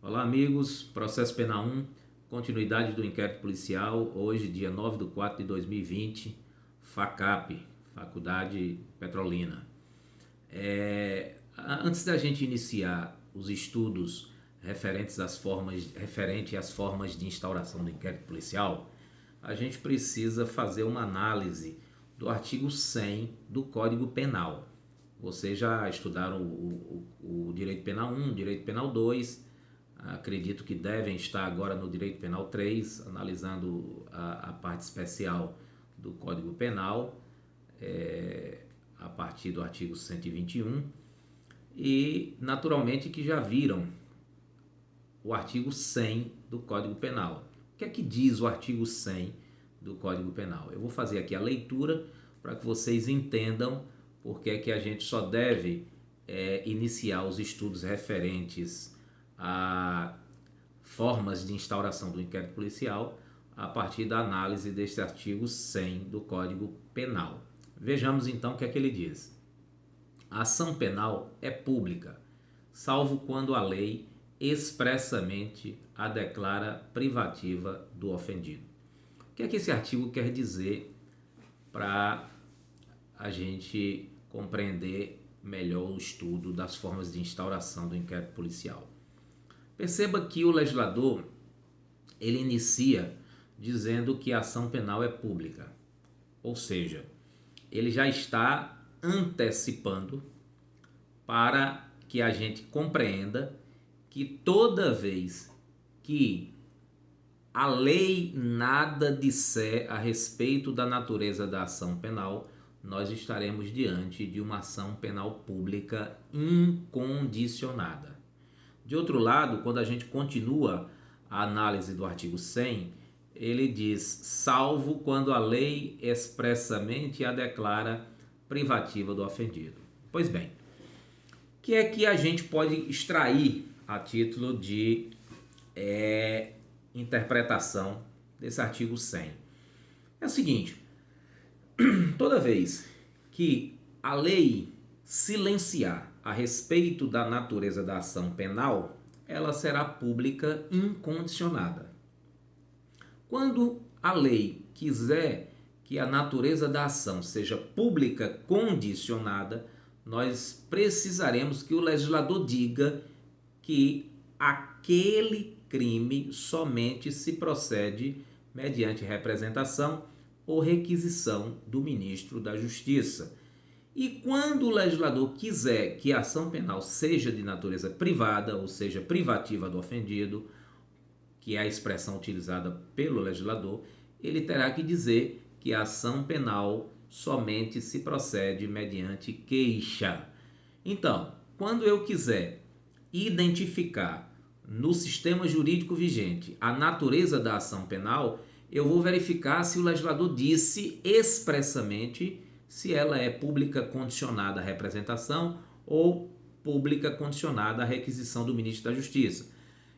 Olá, amigos. Processo Penal 1, continuidade do inquérito policial, hoje, dia 9 de 4 de 2020, FACAP, Faculdade Petrolina. Antes da gente iniciar os estudos referente às formas de instauração do inquérito policial, a gente precisa fazer uma análise do artigo 100 do Código Penal. Vocês já estudaram o Direito Penal 1, o Direito Penal 2, acredito que devem estar agora no Direito Penal 3, analisando a parte especial do Código Penal, a partir do artigo 121, e naturalmente que já viram o artigo 100 do Código Penal. O que é que diz o artigo 100 do Código Penal? Eu vou fazer aqui a leitura para que vocês entendam por que é que a gente só deve iniciar os estudos referentes a formas de instauração do inquérito policial a partir da análise deste artigo 100 do Código Penal. Vejamos então o que é que ele diz. A ação penal é pública, salvo quando a lei expressamente a declara privativa do ofendido. O que é que esse artigo quer dizer para a gente compreender melhor o estudo das formas de instauração do inquérito policial? Perceba que o legislador ele inicia dizendo que a ação penal é pública, ou seja, ele já está antecipando para que a gente compreenda que toda vez que a lei nada disser a respeito da natureza da ação penal, nós estaremos diante de uma ação penal pública incondicionada. De outro lado, quando a gente continua a análise do artigo 100, ele diz, salvo quando a lei expressamente a declara privativa do ofendido. Pois bem, o que é que a gente pode extrair a título de interpretação desse artigo 100? É o seguinte, toda vez que a lei silenciar a respeito da natureza da ação penal, ela será pública incondicionada. Quando a lei quiser que a natureza da ação seja pública condicionada, nós precisaremos que o legislador diga que aquele crime somente se procede mediante representação ou requisição do ministro da Justiça. E quando o legislador quiser que a ação penal seja de natureza privada, ou seja, privativa do ofendido, que é a expressão utilizada pelo legislador, ele terá que dizer que a ação penal somente se procede mediante queixa. Então, quando eu quiser identificar no sistema jurídico vigente a natureza da ação penal, eu vou verificar se o legislador disse expressamente se ela é pública condicionada à representação ou pública condicionada à requisição do ministro da Justiça.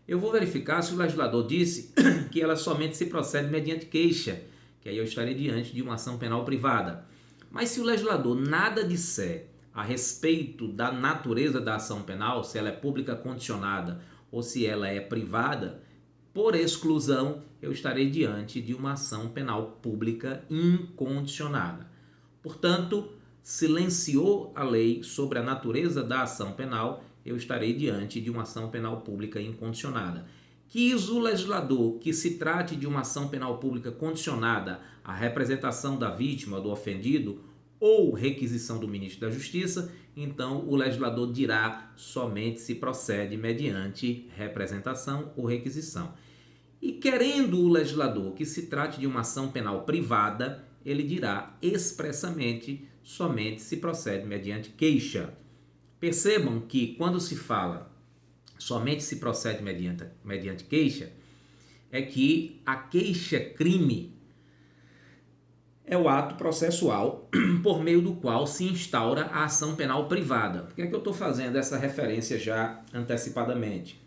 Eu vou verificar se o legislador disse que ela somente se procede mediante queixa, que aí eu estarei diante de uma ação penal privada. Mas se o legislador nada disser a respeito da natureza da ação penal, se ela é pública condicionada ou se ela é privada, por exclusão, eu estarei diante de uma ação penal pública incondicionada. Portanto, silenciou a lei sobre a natureza da ação penal, eu estarei diante de uma ação penal pública incondicionada. Quis o legislador que se trate de uma ação penal pública condicionada à representação da vítima, do ofendido, ou requisição do ministro da Justiça, então o legislador dirá somente se procede mediante representação ou requisição. E querendo o legislador que se trate de uma ação penal privada, ele dirá expressamente somente se procede mediante queixa. Percebam que quando se fala somente se procede mediante queixa, é que a queixa-crime é o ato processual por meio do qual se instaura a ação penal privada. Por que é que eu estou fazendo essa referência já antecipadamente?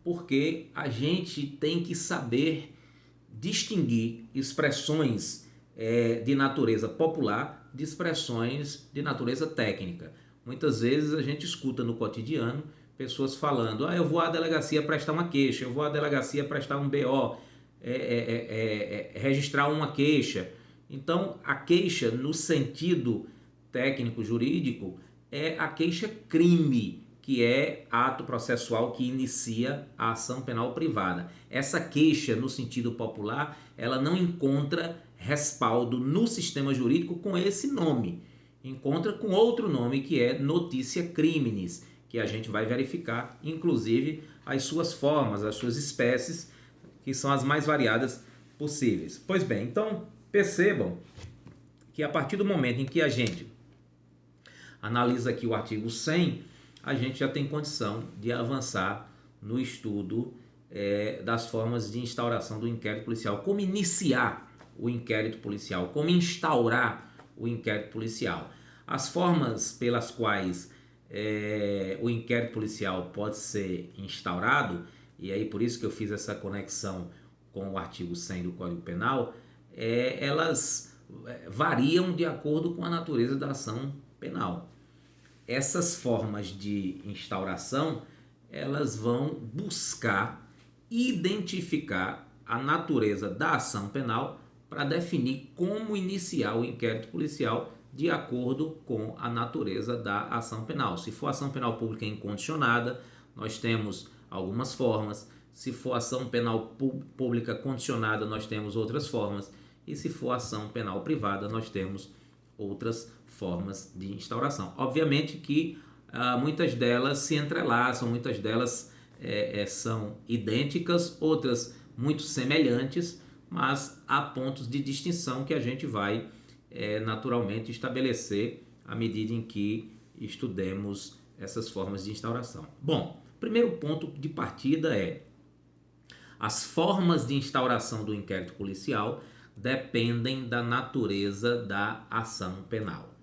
Porque a gente tem que saber distinguir expressões de natureza popular de expressões de natureza técnica. Muitas vezes a gente escuta no cotidiano pessoas falando, eu vou à delegacia prestar uma queixa, eu vou à delegacia prestar um BO, registrar uma queixa. Então, a queixa, no sentido técnico jurídico, é a queixa-crime, que é ato processual que inicia a ação penal privada. Essa queixa, no sentido popular, ela não encontra respaldo no sistema jurídico com esse nome. Encontra com outro nome, que é notícia criminis, que a gente vai verificar, inclusive, as suas formas, as suas espécies, que são as mais variadas possíveis. Pois bem, então percebam que a partir do momento em que a gente analisa aqui o artigo 100, a gente já tem condição de avançar no estudo das formas de instauração do inquérito policial, como iniciar o inquérito policial, como instaurar o inquérito policial. As formas pelas quais o inquérito policial pode ser instaurado, e aí por isso que eu fiz essa conexão com o artigo 100 do Código Penal, elas variam de acordo com a natureza da ação penal. Essas formas de instauração, elas vão buscar identificar a natureza da ação penal para definir como iniciar o inquérito policial de acordo com a natureza da ação penal. Se for ação penal pública incondicionada, nós temos algumas formas. Se for ação penal pública condicionada, nós temos outras formas. E se for ação penal privada, nós temos outras formas de instauração. Obviamente que muitas delas se entrelaçam, muitas delas são idênticas, outras muito semelhantes, mas há pontos de distinção que a gente vai naturalmente estabelecer à medida em que estudemos essas formas de instauração. Bom, primeiro ponto de partida é: as formas de instauração do inquérito policial dependem da natureza da ação penal.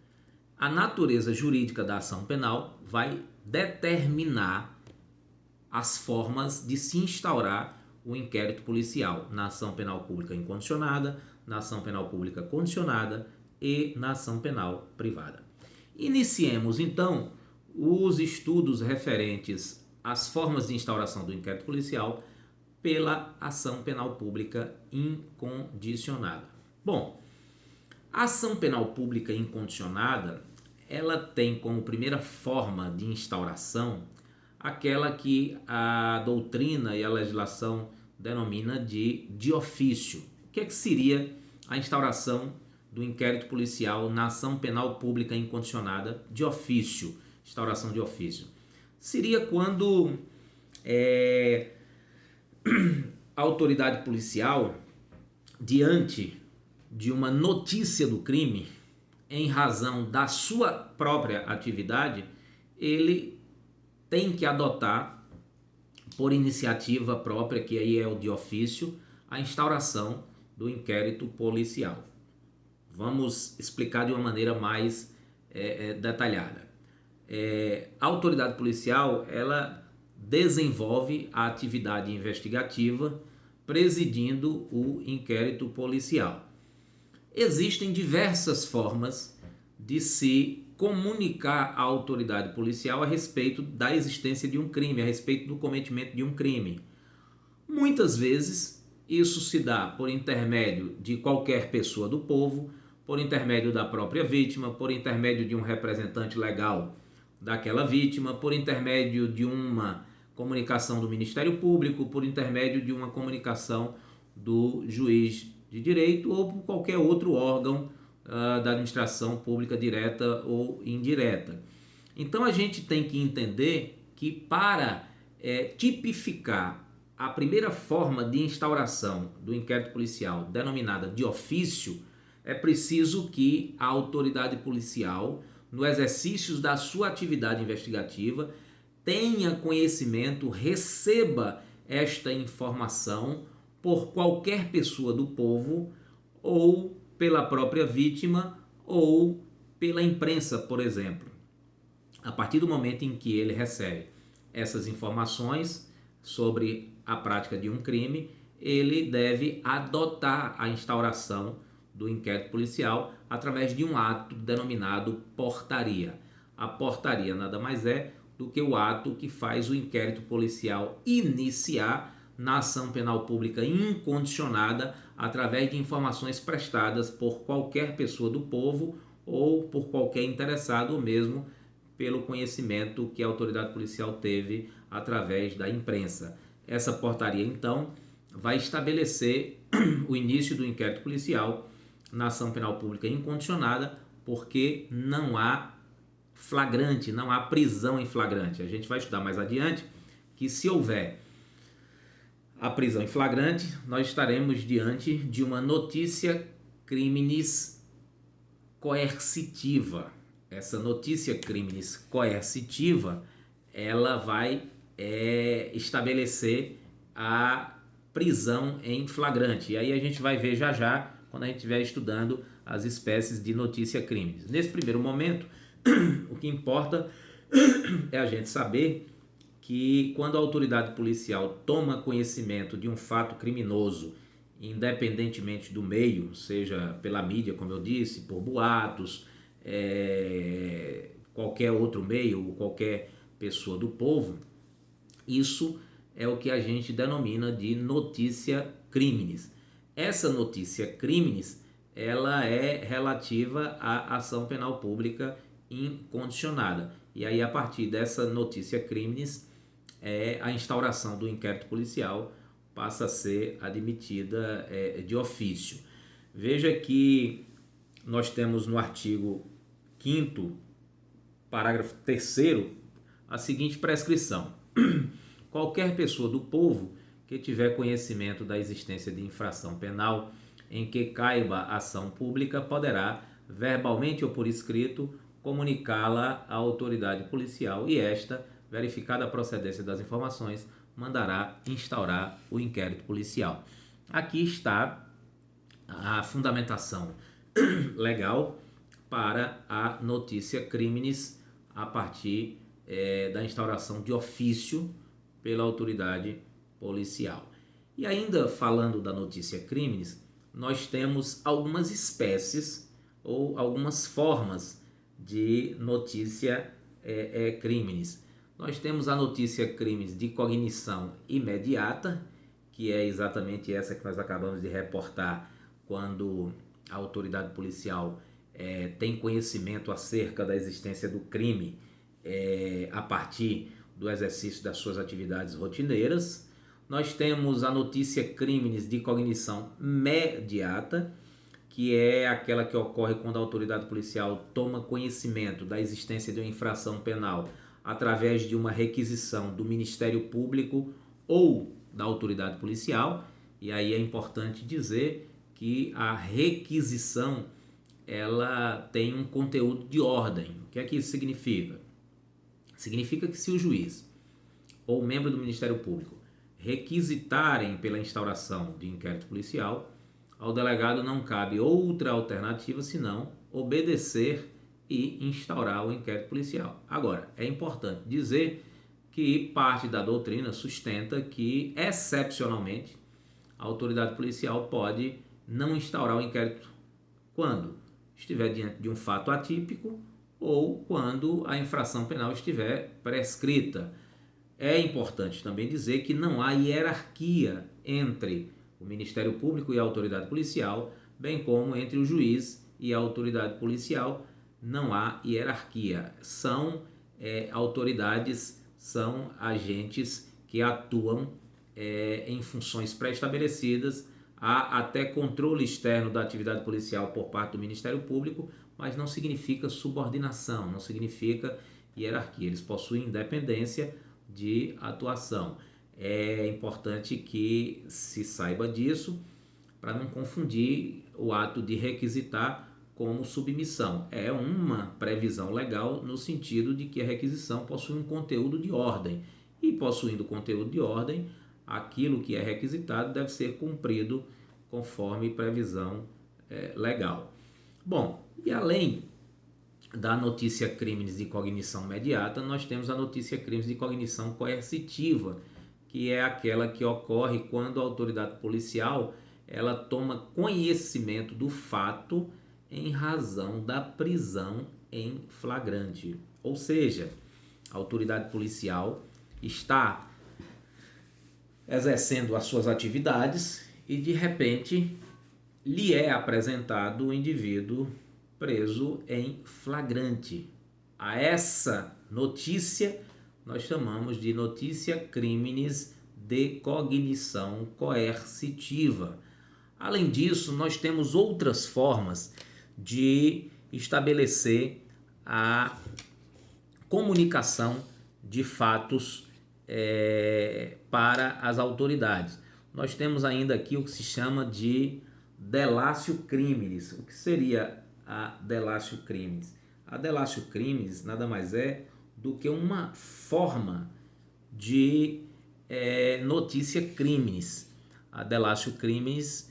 A natureza jurídica da ação penal vai determinar as formas de se instaurar o inquérito policial na ação penal pública incondicionada, na ação penal pública condicionada e na ação penal privada. Iniciemos então os estudos referentes às formas de instauração do inquérito policial pela ação penal pública incondicionada. Bom, a ação penal pública incondicionada, ela tem como primeira forma de instauração aquela que a doutrina e a legislação denomina de ofício. O que seria a instauração do inquérito policial na ação penal pública incondicionada de ofício? Instauração de ofício seria quando a autoridade policial, diante de uma notícia do crime, em razão da sua própria atividade, ele tem que adotar, por iniciativa própria, que aí é o de ofício, a instauração do inquérito policial. Vamos explicar de uma maneira mais detalhada. A autoridade policial, ela desenvolve a atividade investigativa presidindo o inquérito policial. Existem diversas formas de se comunicar à autoridade policial a respeito da existência de um crime, a respeito do cometimento de um crime. Muitas vezes isso se dá por intermédio de qualquer pessoa do povo, por intermédio da própria vítima, por intermédio de um representante legal daquela vítima, por intermédio de uma comunicação do Ministério Público, por intermédio de uma comunicação do juiz de direito ou por qualquer outro órgão da administração pública direta ou indireta. Então a gente tem que entender que para tipificar a primeira forma de instauração do inquérito policial, denominada de ofício, é preciso que a autoridade policial, no exercício da sua atividade investigativa, tenha conhecimento, receba esta informação por qualquer pessoa do povo, ou pela própria vítima, ou pela imprensa, por exemplo. A partir do momento em que ele recebe essas informações sobre a prática de um crime, ele deve adotar a instauração do inquérito policial através de um ato denominado portaria. A portaria nada mais é do que o ato que faz o inquérito policial iniciar na ação penal pública incondicionada através de informações prestadas por qualquer pessoa do povo ou por qualquer interessado, ou mesmo pelo conhecimento que a autoridade policial teve através da imprensa. Essa portaria, então, vai estabelecer o início do inquérito policial na ação penal pública incondicionada, porque não há flagrante, não há prisão em flagrante. A gente vai estudar mais adiante que, se houver a prisão em flagrante, nós estaremos diante de uma notícia criminis coercitiva. Essa notícia criminis coercitiva, ela vai estabelecer a prisão em flagrante. E aí a gente vai ver já já, quando a gente estiver estudando as espécies de notícia criminis. Nesse primeiro momento, o que importa é a gente saber que quando a autoridade policial toma conhecimento de um fato criminoso, independentemente do meio, seja pela mídia, como eu disse, por boatos, qualquer outro meio, ou qualquer pessoa do povo, isso é o que a gente denomina de notícia criminis. Essa notícia criminis, ela é relativa à ação penal pública incondicionada. E aí, a partir dessa notícia criminis, a instauração do inquérito policial passa a ser admitida de ofício. Veja que nós temos no artigo 5º, parágrafo 3º, a seguinte prescrição: qualquer pessoa do povo que tiver conhecimento da existência de infração penal em que caiba ação pública poderá, verbalmente ou por escrito, comunicá-la à autoridade policial e esta, verificada a procedência das informações, mandará instaurar o inquérito policial. Aqui está a fundamentação legal para a notícia criminis a partir da instauração de ofício pela autoridade policial. E ainda falando da notícia criminis, nós temos algumas espécies ou algumas formas de notícia criminis. Nós temos a notícia criminis de cognição imediata, que é exatamente essa que nós acabamos de reportar, quando a autoridade policial tem conhecimento acerca da existência do crime a partir do exercício das suas atividades rotineiras. Nós temos a notícia criminis de cognição mediata, que é aquela que ocorre quando a autoridade policial toma conhecimento da existência de uma infração penal através de uma requisição do Ministério Público ou da autoridade policial. E aí é importante dizer que a requisição, ela tem um conteúdo de ordem. O que é que isso significa? Significa que, se o juiz ou membro do Ministério Público requisitarem pela instauração de inquérito policial, ao delegado não cabe outra alternativa senão obedecer e instaurar o inquérito policial. Agora, é importante dizer que parte da doutrina sustenta que, excepcionalmente, a autoridade policial pode não instaurar o inquérito quando estiver diante de um fato atípico ou quando a infração penal estiver prescrita. É importante também dizer que não há hierarquia entre o Ministério Público e a autoridade policial, bem como entre o juiz e a autoridade policial. Não há hierarquia. São autoridades, são agentes que atuam em funções pré-estabelecidas. Há até controle externo da atividade policial por parte do Ministério Público, mas não significa subordinação, não significa hierarquia. Eles possuem independência de atuação. É importante que se saiba disso para não confundir o ato de requisitar como submissão. É uma previsão legal no sentido de que a requisição possui um conteúdo de ordem, e possuindo conteúdo de ordem, aquilo que é requisitado deve ser cumprido conforme previsão legal. Bom, e além da notícia criminis de cognição imediata, nós temos a notícia criminis de cognição coercitiva, que é aquela que ocorre quando a autoridade policial ela toma conhecimento do fato em razão da prisão em flagrante. Ou seja, a autoridade policial está exercendo as suas atividades e de repente lhe é apresentado o indivíduo preso em flagrante. A essa notícia nós chamamos de notícia criminis de cognição coercitiva. Além disso, nós temos outras formas de estabelecer a comunicação de fatos para as autoridades. Nós temos ainda aqui o que se chama de delatio criminis. O que seria a delatio criminis? A delatio criminis nada mais é do que uma forma de notícia criminis. A delatio criminis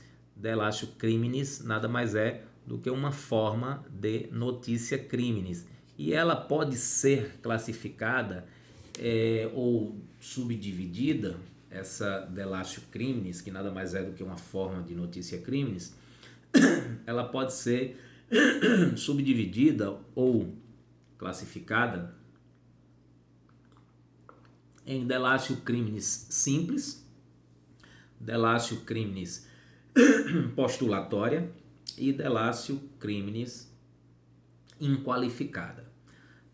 nada mais é do que uma forma de notícia criminis. E ela pode ser classificada ou subdividida, essa delatio criminis, que nada mais é do que uma forma de notícia criminis, ela pode ser subdividida ou classificada em delatio criminis simples, delatio criminis postulatória e delatio criminis inqualificada.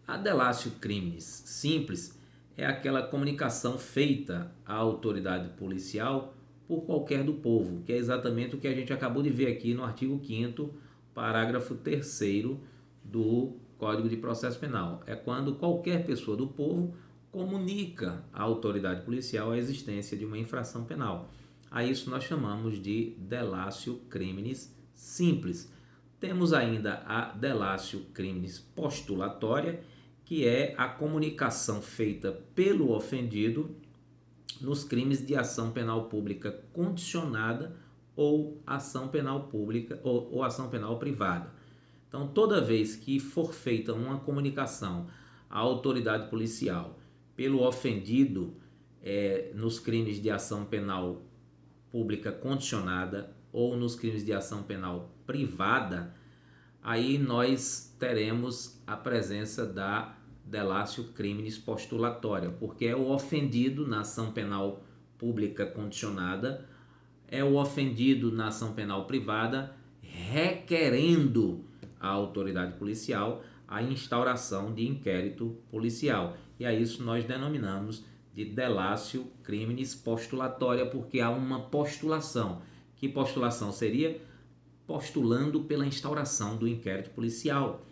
A delatio criminis simples é aquela comunicação feita à autoridade policial por qualquer do povo, que é exatamente o que a gente acabou de ver aqui no artigo 5º, parágrafo 3º do Código de Processo Penal. É quando qualquer pessoa do povo comunica à autoridade policial a existência de uma infração penal. A isso nós chamamos de delatio criminis simples. Temos ainda a delatio criminis postulatória, que é a comunicação feita pelo ofendido nos crimes de ação penal pública condicionada ou ação penal pública ou ação penal privada. Então, toda vez que for feita uma comunicação à autoridade policial pelo ofendido nos crimes de ação penal pública condicionada ou nos crimes de ação penal privada, aí nós teremos a presença da delatio criminis postulatória, porque é o ofendido na ação penal pública condicionada, é o ofendido na ação penal privada, requerendo à autoridade policial a instauração de inquérito policial. E a isso nós denominamos de delatio criminis postulatória, porque há uma postulação. Que postulação seria? Postulando pela instauração do inquérito policial.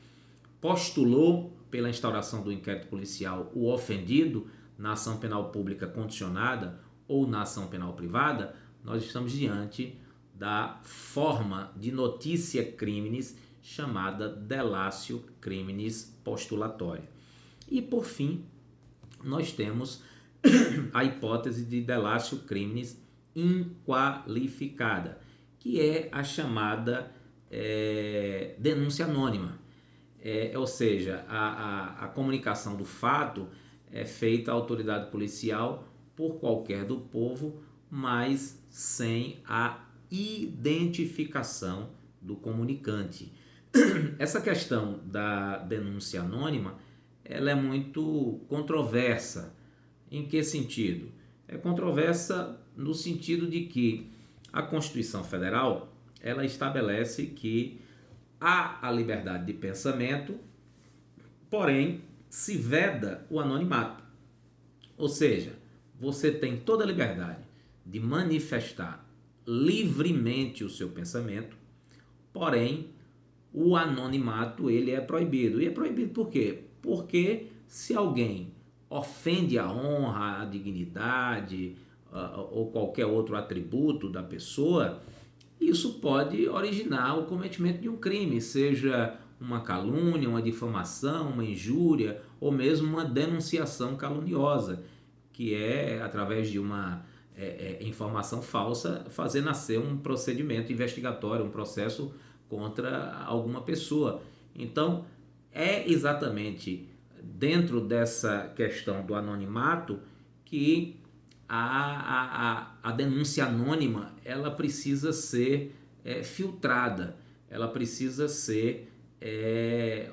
Postulou pela instauração do inquérito policial o ofendido na ação penal pública condicionada ou na ação penal privada, nós estamos diante da forma de notícia criminis chamada delatio criminis postulatória. E por fim, nós temos a hipótese de delatio criminis inqualificada, que é a chamada denúncia anônima. Ou seja, a comunicação do fato é feita à autoridade policial por qualquer do povo, mas sem a identificação do comunicante. Essa questão da denúncia anônima, ela é muito controversa. Em que sentido? É controversa no sentido de que a Constituição Federal, ela estabelece que há a liberdade de pensamento, porém se veda o anonimato. Ou seja, você tem toda a liberdade de manifestar livremente o seu pensamento, porém o anonimato ele é proibido. E é proibido por quê? Porque se alguém ofende a honra, a dignidade ou qualquer outro atributo da pessoa, isso pode originar o cometimento de um crime, seja uma calúnia, uma difamação, uma injúria ou mesmo uma denunciação caluniosa, que é, através de uma informação falsa, fazer nascer um procedimento investigatório, um processo contra alguma pessoa. Então, é exatamente dentro dessa questão do anonimato que a denúncia anônima ela precisa ser filtrada, ela precisa ser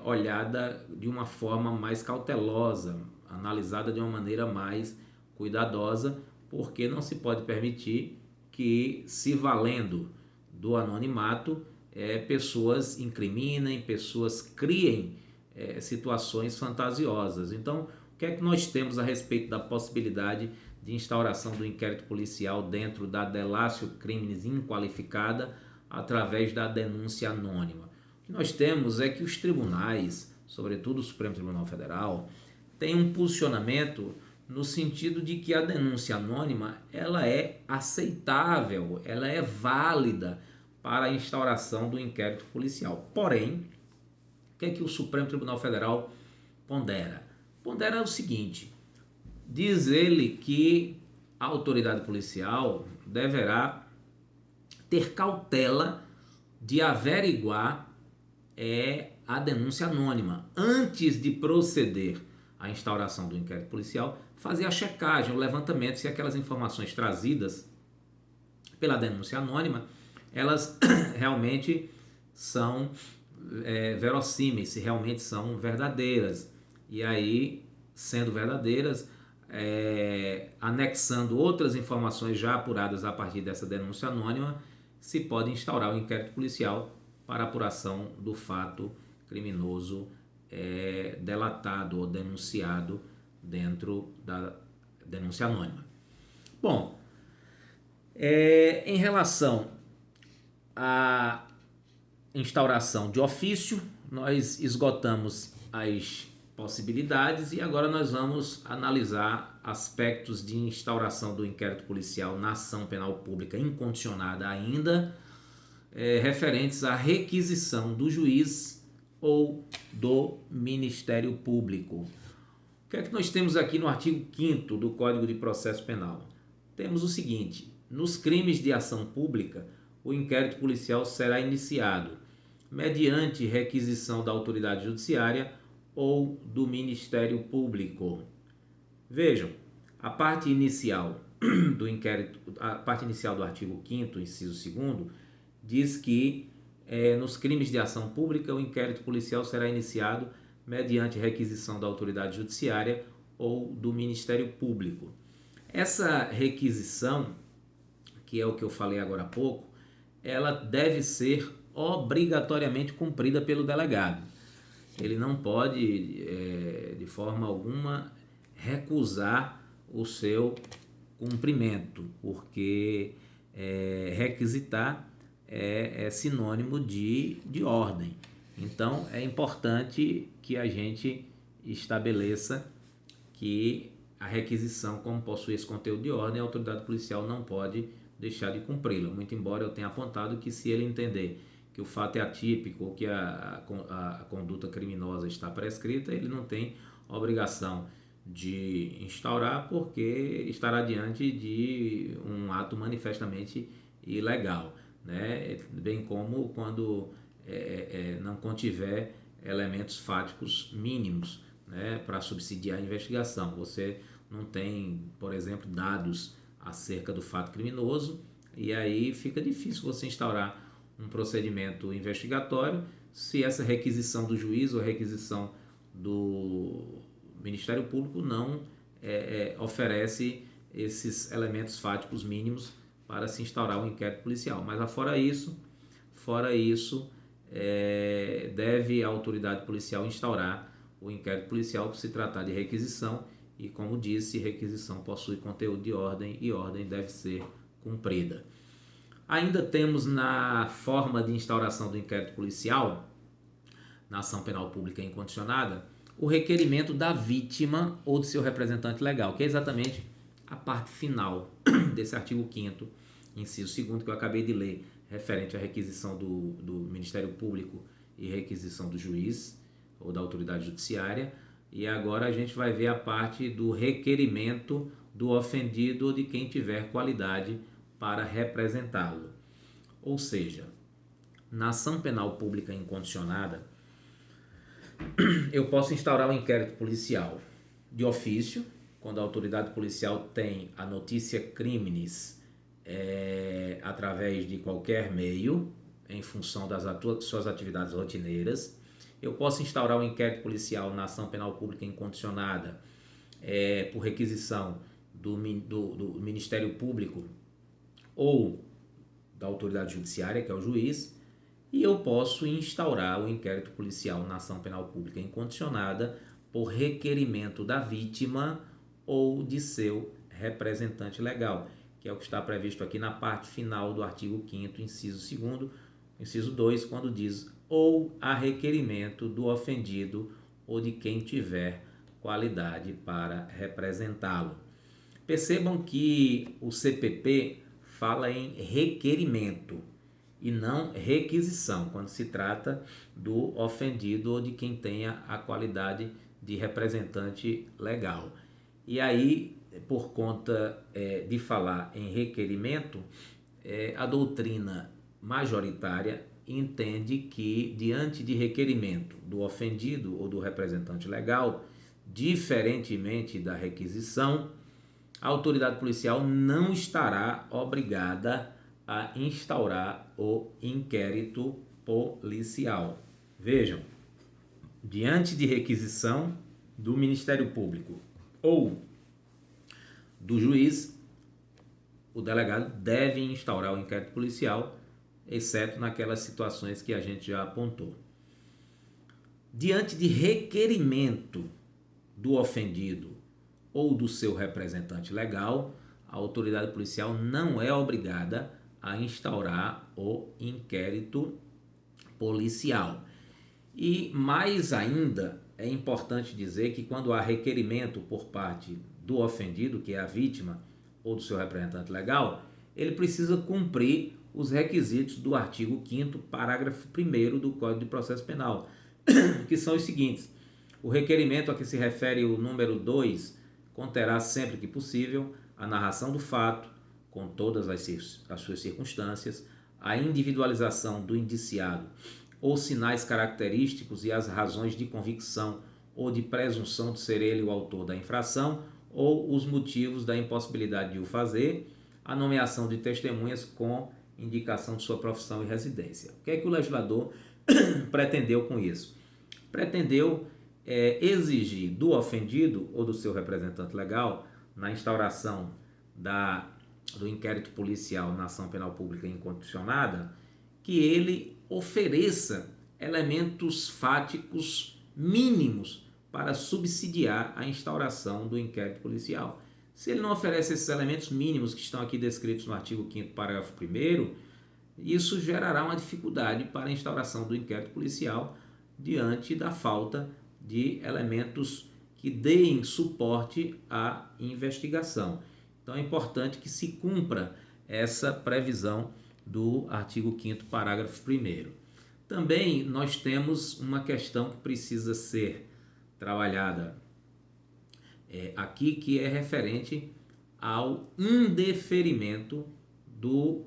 olhada de uma forma mais cautelosa, analisada de uma maneira mais cuidadosa, porque não se pode permitir que, se valendo do anonimato, pessoas incriminem, pessoas criem situações fantasiosas. Então, o que é que nós temos a respeito da possibilidade de instauração do inquérito policial dentro da delatio criminis inqualificada através da denúncia anônima? O que nós temos é que os tribunais, sobretudo o Supremo Tribunal Federal, têm um posicionamento no sentido de que a denúncia anônima ela é aceitável, ela é válida para a instauração do inquérito policial. Porém, o que é que o Supremo Tribunal Federal pondera? Pondera o seguinte: diz ele que a autoridade policial deverá ter cautela de averiguar a denúncia anônima antes de proceder à instauração do inquérito policial, fazer a checagem, o levantamento se aquelas informações trazidas pela denúncia anônima elas realmente são verossímeis, se realmente são verdadeiras. E aí, sendo verdadeiras, anexando outras informações já apuradas a partir dessa denúncia anônima, se pode instaurar o inquérito policial para apuração do fato criminoso delatado ou denunciado dentro da denúncia anônima. Bom, em relação à instauração de ofício, nós esgotamos as possibilidades e agora nós vamos analisar aspectos de instauração do inquérito policial na ação penal pública incondicionada ainda, referentes à requisição do juiz ou do Ministério Público. O que é que nós temos aqui no artigo 5º do Código de Processo Penal? Temos o seguinte: nos crimes de ação pública, o inquérito policial será iniciado mediante requisição da autoridade judiciária ou do Ministério Público. Vejam, a parte inicial do inquérito, a parte inicial do artigo 5º, inciso 2º, diz que nos crimes de ação pública o inquérito policial será iniciado mediante requisição da autoridade judiciária ou do Ministério Público. Essa requisição, que é o que eu falei agora há pouco, ela deve ser obrigatoriamente cumprida pelo delegado. Ele não pode, de forma alguma, recusar o seu cumprimento, porque requisitar é sinônimo de ordem. Então, é importante que a gente estabeleça que a requisição, como possui esse conteúdo de ordem, a autoridade policial não pode deixar de cumpri-la. Muito embora eu tenha apontado que, se ele entender que o fato é atípico ou que a conduta criminosa está prescrita, ele não tem obrigação de instaurar, porque estará diante de um ato manifestamente ilegal, né? Bem como quando não contiver elementos fáticos mínimos, né, para subsidiar a investigação. Você não tem, por exemplo, dados acerca do fato criminoso, e aí fica difícil você instaurar um procedimento investigatório se essa requisição do juiz ou requisição do Ministério Público não oferece esses elementos fáticos mínimos para se instaurar um inquérito policial. Mas fora isso, deve a autoridade policial instaurar o inquérito policial por se tratar de requisição, e, como disse, requisição possui conteúdo de ordem e ordem deve ser cumprida. Ainda temos, na forma de instauração do inquérito policial, na ação penal pública incondicionada, o requerimento da vítima ou de seu representante legal, que é exatamente a parte final desse artigo 5º, inciso 2º, que eu acabei de ler, referente à requisição do Ministério Público e requisição do juiz ou da autoridade judiciária. E agora a gente vai ver a parte do requerimento do ofendido ou de quem tiver qualidade para representá-lo. Ou seja, na ação penal pública incondicionada, eu posso instaurar um inquérito policial de ofício, quando a autoridade policial tem a notícia criminis através de qualquer meio, em função das suas atividades rotineiras. Eu posso instaurar um inquérito policial na ação penal pública incondicionada por requisição do Ministério Público ou da autoridade judiciária, que é o juiz, e eu posso instaurar o inquérito policial na ação penal pública incondicionada por requerimento da vítima ou de seu representante legal, que é o que está previsto aqui na parte final do artigo 5º, inciso 2º, inciso 2, quando diz ou a requerimento do ofendido ou de quem tiver qualidade para representá-lo. Percebam que o CPP fala em requerimento e não requisição, quando se trata do ofendido ou de quem tenha a qualidade de representante legal. E aí, por conta de falar em requerimento, a doutrina majoritária entende que, diante de requerimento do ofendido ou do representante legal, diferentemente da requisição, a autoridade policial não estará obrigada a instaurar o inquérito policial. Vejam, diante de requisição do Ministério Público ou do juiz, o delegado deve instaurar o inquérito policial, exceto naquelas situações que a gente já apontou. Diante de requerimento do ofendido ou do seu representante legal, a autoridade policial não é obrigada a instaurar o inquérito policial. E mais ainda, é importante dizer que quando há requerimento por parte do ofendido, que é a vítima, ou do seu representante legal, ele precisa cumprir os requisitos do artigo 5º, parágrafo 1º do Código de Processo Penal, que são os seguintes: o requerimento a que se refere o número 2 conterá sempre que possível a narração do fato, com todas as suas circunstâncias, a individualização do indiciado ou sinais característicos e as razões de convicção ou de presunção de ser ele o autor da infração ou os motivos da impossibilidade de o fazer, a nomeação de testemunhas com indicação de sua profissão e residência. O que é que o legislador pretendeu com isso? Pretendeu exigir do ofendido ou do seu representante legal, na instauração do inquérito policial na ação penal pública incondicionada, que ele ofereça elementos fáticos mínimos para subsidiar a instauração do inquérito policial. Se ele não oferece esses elementos mínimos que estão aqui descritos no artigo 5º, parágrafo 1º, isso gerará uma dificuldade para a instauração do inquérito policial diante da falta de elementos que deem suporte à investigação. Então é importante que se cumpra essa previsão do artigo 5º, parágrafo 1º. Também nós temos uma questão que precisa ser trabalhada aqui, que é referente ao indeferimento do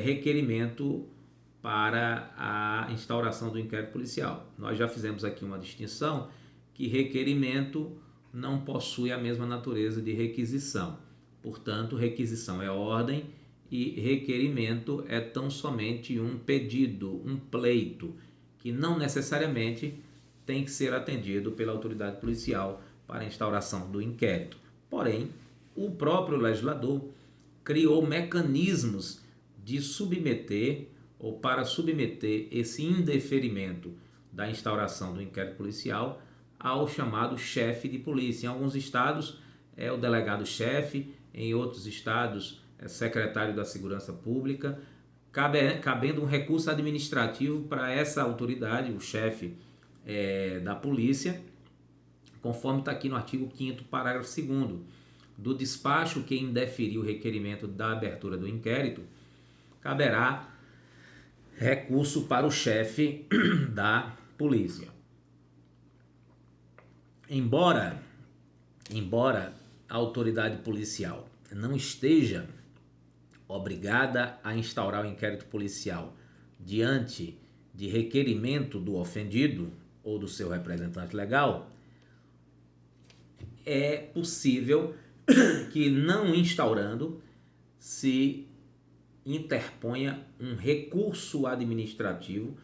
requerimento para a instauração do inquérito policial. Nós já fizemos aqui uma distinção que requerimento não possui a mesma natureza de requisição. Portanto, requisição é ordem e requerimento é tão somente um pedido, um pleito, que não necessariamente tem que ser atendido pela autoridade policial para a instauração do inquérito. Porém, o próprio legislador criou mecanismos de submeter ou para submeter esse indeferimento da instauração do inquérito policial ao chamado chefe de polícia. Em alguns estados é o delegado-chefe, em outros estados é secretário da Segurança Pública, cabendo um recurso administrativo para essa autoridade, o chefe da polícia, conforme está aqui no artigo 5º, parágrafo 2º, do despacho que indeferir o requerimento da abertura do inquérito, caberá recurso para o chefe da polícia. Embora a autoridade policial não esteja obrigada a instaurar o inquérito policial diante de requerimento do ofendido ou do seu representante legal, é possível que, não instaurando, se interponha um recurso administrativo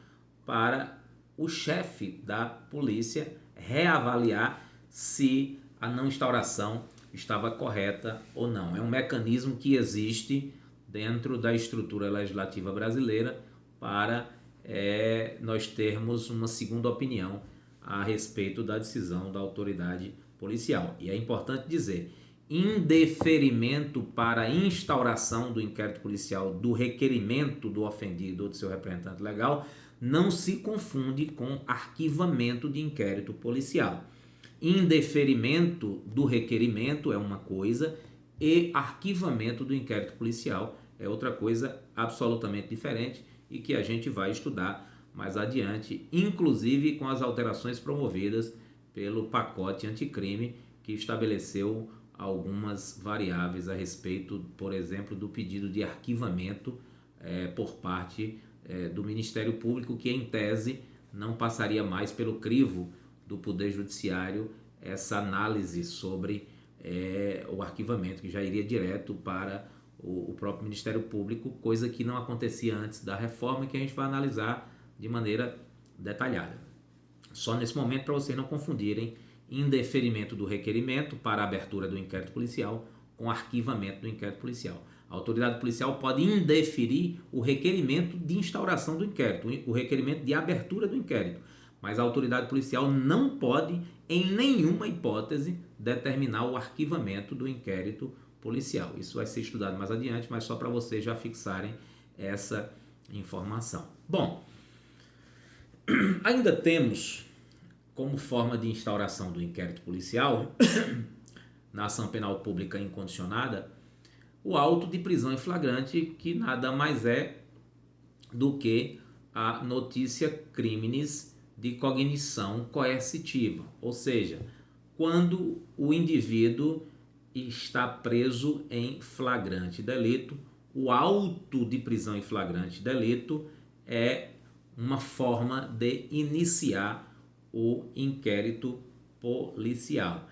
para o chefe da polícia reavaliar se a não instauração estava correta ou não. É um mecanismo que existe dentro da estrutura legislativa brasileira para nós termos uma segunda opinião a respeito da decisão da autoridade policial. E é importante dizer, indeferimento para a instauração do inquérito policial do requerimento do ofendido ou do seu representante legal não se confunde com arquivamento de inquérito policial. Indeferimento do requerimento é uma coisa e arquivamento do inquérito policial é outra coisa absolutamente diferente e que a gente vai estudar mais adiante, inclusive com as alterações promovidas pelo pacote anticrime que estabeleceu algumas variáveis a respeito, por exemplo, do pedido de arquivamento por parte do Ministério Público, que em tese não passaria mais pelo crivo do Poder Judiciário essa análise sobre o arquivamento, que já iria direto para o próprio Ministério Público, coisa que não acontecia antes da reforma, que a gente vai analisar de maneira detalhada. Só nesse momento, para vocês não confundirem indeferimento do requerimento para a abertura do inquérito policial com arquivamento do inquérito policial. A autoridade policial pode indeferir o requerimento de instauração do inquérito, o requerimento de abertura do inquérito, mas a autoridade policial não pode, em nenhuma hipótese, determinar o arquivamento do inquérito policial. Isso vai ser estudado mais adiante, mas só para vocês já fixarem essa informação. Bom, ainda temos como forma de instauração do inquérito policial na ação penal pública incondicionada o auto de prisão em flagrante, que nada mais é do que a notícia criminis de cognição coercitiva, ou seja, quando o indivíduo está preso em flagrante delito, o auto de prisão em flagrante delito é uma forma de iniciar o inquérito policial.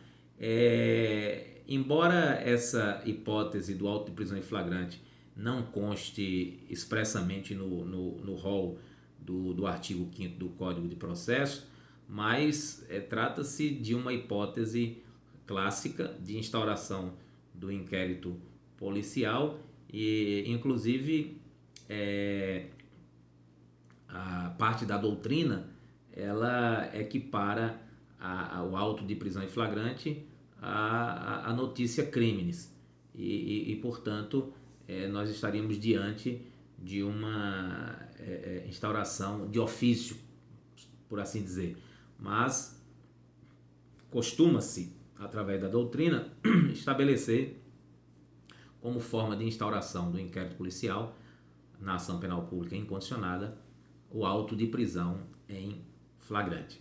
Embora essa hipótese do auto de prisão em flagrante não conste expressamente no rol do artigo 5º do Código de Processo, mas trata-se de uma hipótese clássica de instauração do inquérito policial e, inclusive, a parte da doutrina ela equipara o auto de prisão em flagrante à notícia criminis e portanto, nós estaríamos diante de uma instauração de ofício, por assim dizer, mas costuma-se, através da doutrina, estabelecer como forma de instauração do inquérito policial na ação penal pública incondicionada o auto de prisão em flagrante.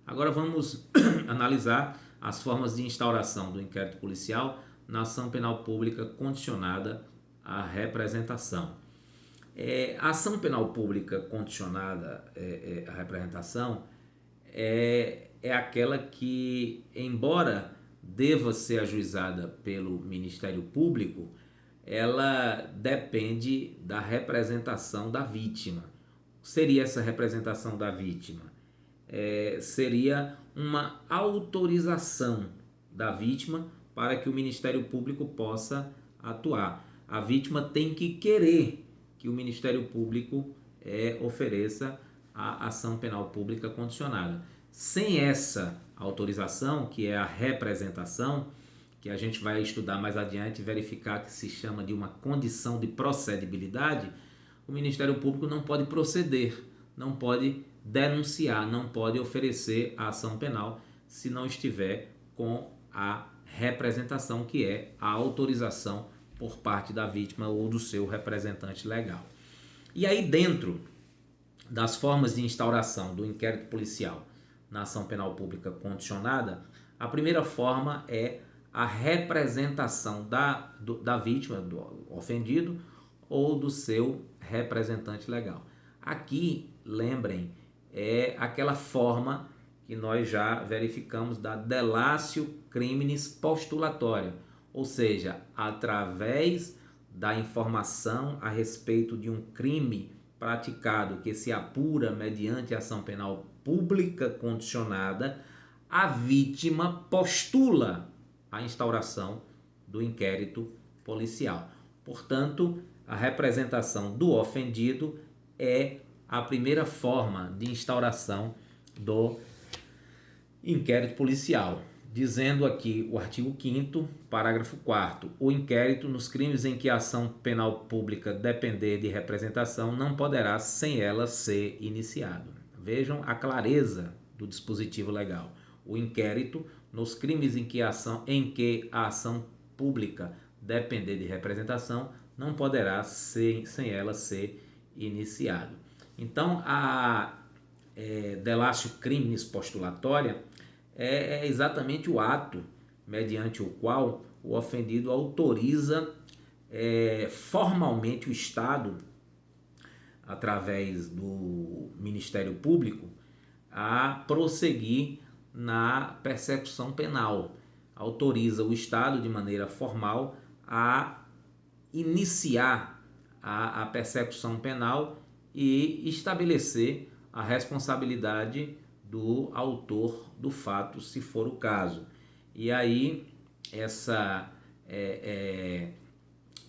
Agora vamos analisar as formas de instauração do inquérito policial na ação penal pública condicionada à representação. A ação penal pública condicionada à representação é aquela que, embora deva ser ajuizada pelo Ministério Público, ela depende da representação da vítima. Seria essa representação da vítima? Seria uma autorização da vítima para que o Ministério Público possa atuar. A vítima tem que querer que o Ministério Público ofereça a ação penal pública condicionada. Sem essa autorização, que é a representação, que a gente vai estudar mais adiante e verificar que se chama de uma condição de procedibilidade, o Ministério Público não pode proceder, não pode denunciar, não pode oferecer a ação penal se não estiver com a representação, que é a autorização por parte da vítima ou do seu representante legal. E aí, dentro das formas de instauração do inquérito policial na ação penal pública condicionada, a primeira forma é a representação da vítima, do ofendido, ou do seu representante legal. Aqui, lembrem, é aquela forma que nós já verificamos da delatio criminis postulatória, ou seja, através da informação a respeito de um crime praticado que se apura mediante ação penal pública condicionada, a vítima postula a instauração do inquérito policial. Portanto, a representação do ofendido é a primeira forma de instauração do inquérito policial. Dizendo aqui o artigo 5º, parágrafo 4º, o inquérito nos crimes em que a ação penal pública depender de representação não poderá sem ela ser iniciado. Vejam a clareza do dispositivo legal. O inquérito nos crimes em que a ação pública depender de representação não poderá sem ela ser iniciado. Então, a delatio criminis postulatória é exatamente o ato mediante o qual o ofendido autoriza formalmente o Estado, através do Ministério Público, a prosseguir na persecução penal. Autoriza o Estado, de maneira formal, a iniciar a persecução penal e estabelecer a responsabilidade do autor do fato, se for o caso. E aí, essa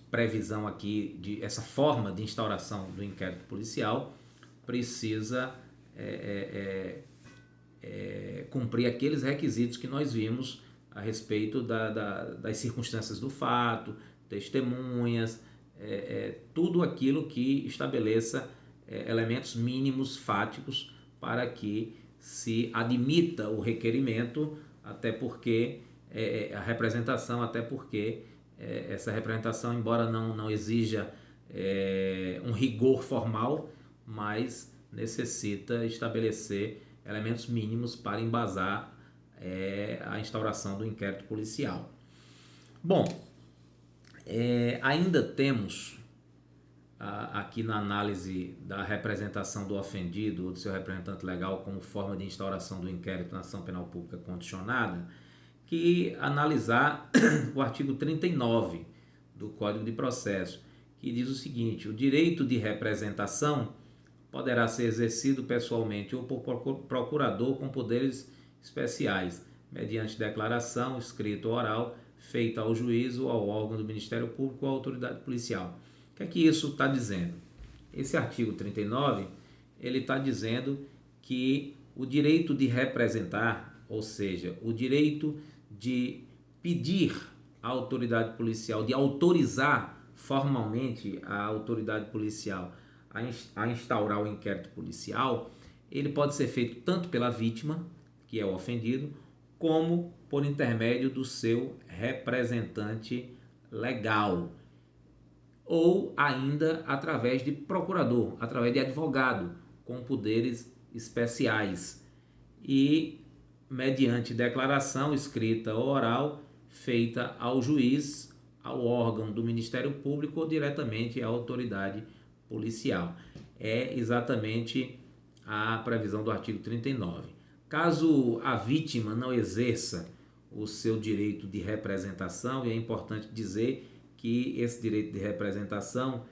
previsão aqui, essa forma de instauração do inquérito policial, precisa cumprir aqueles requisitos que nós vimos a respeito das circunstâncias do fato, testemunhas, tudo aquilo que estabeleça elementos mínimos fáticos para que se admita o requerimento, até porque a representação, essa representação, embora não exija um rigor formal, mas necessita estabelecer elementos mínimos para embasar a instauração do inquérito policial. Bom, ainda temos aqui na análise da representação do ofendido ou do seu representante legal como forma de instauração do inquérito na ação penal pública condicionada, que analisar o artigo 39 do Código de Processo, que diz o seguinte: o direito de representação poderá ser exercido pessoalmente ou por procurador com poderes especiais, mediante declaração, escrita ou oral, feita ao juiz ou ao órgão do Ministério Público ou à autoridade policial. O que é que isso está dizendo? Esse artigo 39, ele está dizendo que o direito de representar, ou seja, o direito de pedir à autoridade policial, de autorizar formalmente a autoridade policial a instaurar o inquérito policial, ele pode ser feito tanto pela vítima, que é o ofendido, como por intermédio do seu representante legal, ou ainda através de procurador, através de advogado com poderes especiais e mediante declaração escrita ou oral feita ao juiz, ao órgão do Ministério Público ou diretamente à autoridade policial. É exatamente a previsão do artigo 39. Caso a vítima não exerça o seu direito de representação, e é importante dizer que esse direito de representação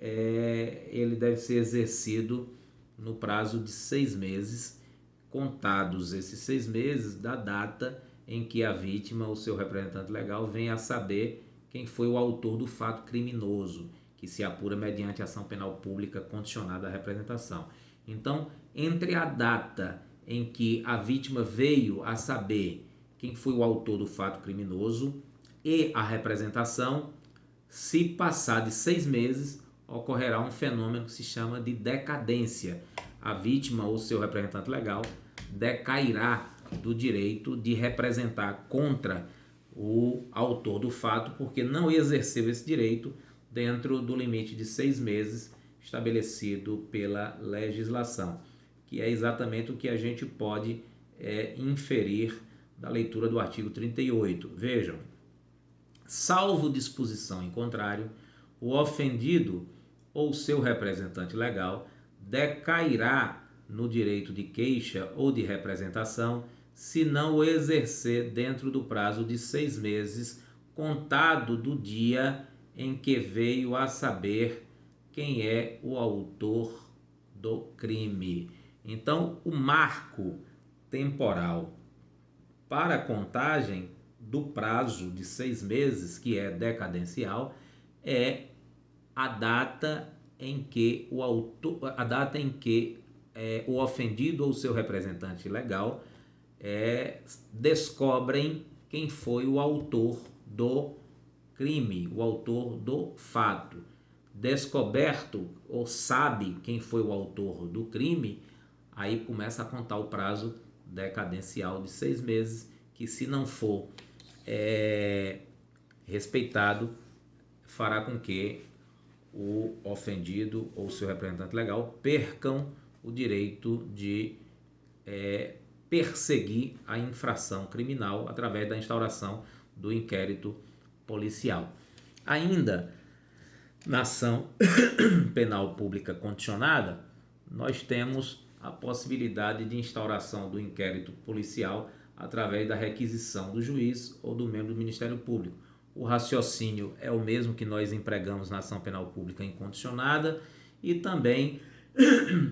ele deve ser exercido no prazo de 6 meses, contados esses 6 meses da data em que a vítima ou seu representante legal venha a saber quem foi o autor do fato criminoso, que se apura mediante ação penal pública condicionada à representação. Então, entre a data em que a vítima veio a saber quem foi o autor do fato criminoso e a representação, se passar de 6 meses, ocorrerá um fenômeno que se chama de decadência. A vítima ou seu representante legal decairá do direito de representar contra o autor do fato, porque não exerceu esse direito dentro do limite de 6 meses estabelecido pela legislação, que é exatamente o que a gente pode inferir da leitura do artigo 38. Vejam, salvo disposição em contrário, o ofendido ou seu representante legal decairá no direito de queixa ou de representação se não o exercer dentro do prazo de 6 meses, contado do dia em que veio a saber quem é o autor do crime. Então, o marco temporal para a contagem do prazo de 6 meses, que é decadencial, é a data em que o ofendido ou seu representante legal descobrem quem foi o autor do crime, o autor do fato. Descoberto ou sabe quem foi o autor do crime, aí começa a contar o prazo decadencial de 6 meses, que se não for respeitado, fará com que o ofendido ou seu representante legal percam o direito de perseguir a infração criminal através da instauração do inquérito policial. Ainda na ação penal pública condicionada, nós temos a possibilidade de instauração do inquérito policial através da requisição do juiz ou do membro do Ministério Público. O raciocínio é o mesmo que nós empregamos na ação penal pública incondicionada e também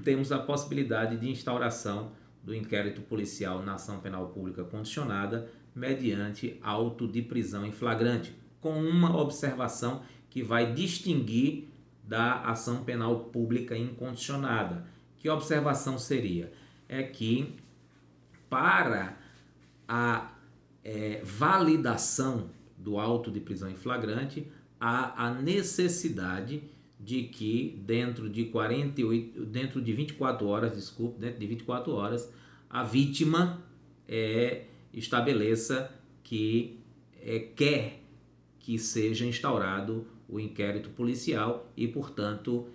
temos a possibilidade de instauração do inquérito policial na ação penal pública condicionada mediante auto de prisão em flagrante, com uma observação que vai distinguir da ação penal pública incondicionada. Que observação seria? É que para a validação do auto de prisão em flagrante, há a necessidade de que dentro de 24 horas, a vítima estabeleça que quer que seja instaurado o inquérito policial e, portanto,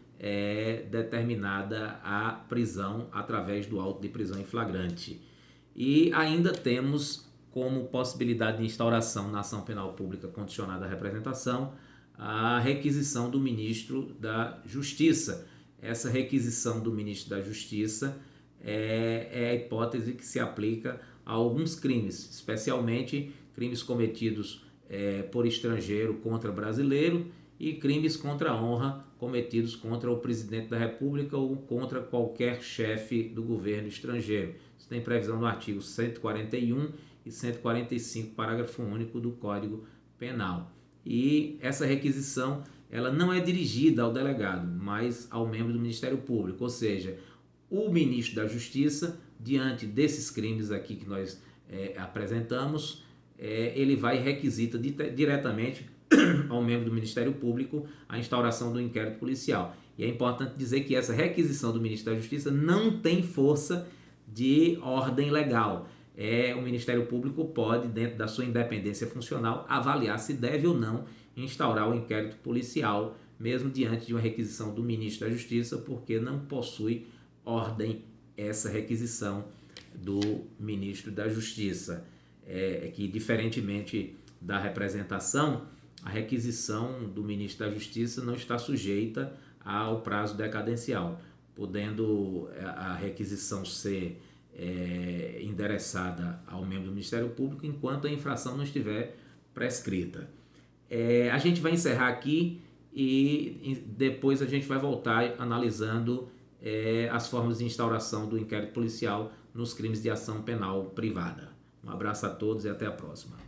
determinada a prisão através do auto de prisão em flagrante. E ainda temos como possibilidade de instauração na ação penal pública condicionada à representação a requisição do ministro da Justiça. Essa requisição do ministro da Justiça é a hipótese que se aplica a alguns crimes, especialmente crimes cometidos por estrangeiro contra brasileiro e crimes contra a honra cometidos contra o presidente da República ou contra qualquer chefe do governo estrangeiro. Isso tem previsão no artigo 141 e 145, parágrafo único do Código Penal. E essa requisição ela não é dirigida ao delegado, mas ao membro do Ministério Público, ou seja, o ministro da Justiça, diante desses crimes aqui que nós apresentamos, ele vai e requisita diretamente ao membro do Ministério Público a instauração do inquérito policial. E é importante dizer que essa requisição do ministro da Justiça não tem força de ordem legal. O Ministério Público pode, dentro da sua independência funcional, avaliar se deve ou não instaurar o inquérito policial, mesmo diante de uma requisição do ministro da Justiça, porque não possui ordem essa requisição do ministro da Justiça. Que, diferentemente da representação, a requisição do ministro da Justiça não está sujeita ao prazo decadencial, podendo a requisição ser endereçada ao membro do Ministério Público enquanto a infração não estiver prescrita. A gente vai encerrar aqui e depois a gente vai voltar analisando as formas de instauração do inquérito policial nos crimes de ação penal privada. Um abraço a todos e até a próxima.